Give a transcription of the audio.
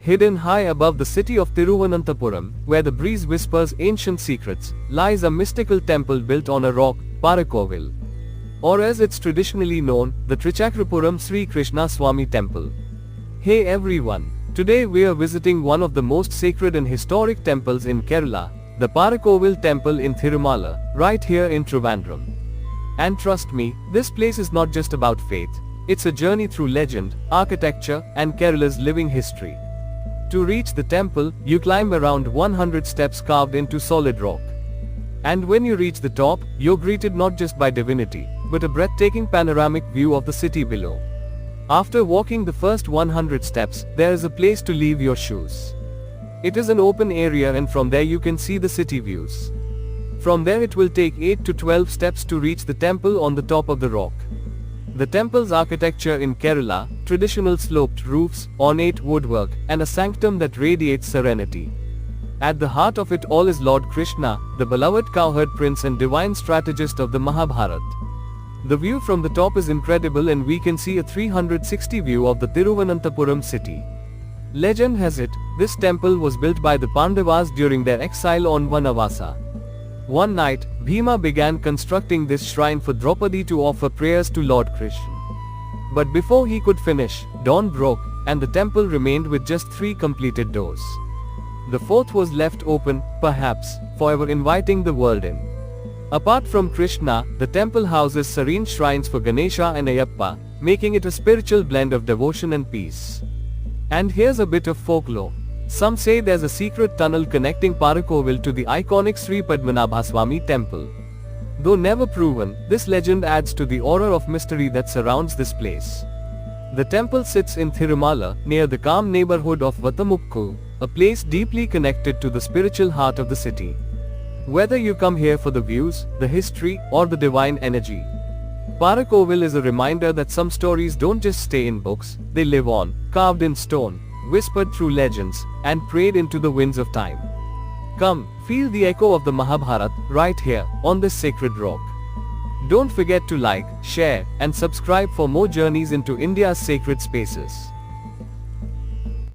Hidden high above the city of Thiruvananthapuram, where the breeze whispers ancient secrets, lies a mystical temple built on a rock, Parakovil. Or as it's traditionally known, the Trichakrapuram Sri Krishna Swami Temple. Hey everyone, today we are visiting one of the most sacred and historic temples in Kerala, the Parakovil Temple in Thirumala, right here in Trivandrum. And trust me, this place is not just about faith, it's a journey through legend, architecture, and Kerala's living history. To reach the temple, you climb around 100 steps carved into solid rock. And when you reach the top, you're greeted not just by divinity, but a breathtaking panoramic view of the city below. After walking the first 100 steps, there is a place to leave your shoes. It is an open area and from there you can see the city views. From there it will take 8 to 12 steps to reach the temple on the top of the rock. The temple's architecture in Kerala, traditional sloped roofs, ornate woodwork, and a sanctum that radiates serenity. At the heart of it all is Lord Krishna, the beloved cowherd prince and divine strategist of the Mahabharata. The view from the top is incredible and we can see a 360 view of the Thiruvananthapuram city. Legend has it, this temple was built by the Pandavas during their exile on Vanavasa. One night, Bhima began constructing this shrine for Draupadi to offer prayers to Lord Krishna. But before he could finish, dawn broke, and the temple remained with just 3 completed doors. The 4th was left open, perhaps, forever inviting the world in. Apart from Krishna, the temple houses serene shrines for Ganesha and Ayyappa, making it a spiritual blend of devotion and peace. And here's a bit of folklore. Some say there's a secret tunnel connecting Parakovil to the iconic Sri Padmanabhaswamy temple. Though never proven, this legend adds to the aura of mystery that surrounds this place. The temple sits in Thirumala, near the calm neighborhood of Vattamukku, a place deeply connected to the spiritual heart of the city. Whether you come here for the views, the history, or the divine energy, Parakovil is a reminder that some stories don't just stay in books, they live on, carved in stone, whispered through legends, and prayed into the winds of time. Come, feel the echo of the Mahabharata, right here, on this sacred rock. Don't forget to like, share, and subscribe for more journeys into India's sacred spaces.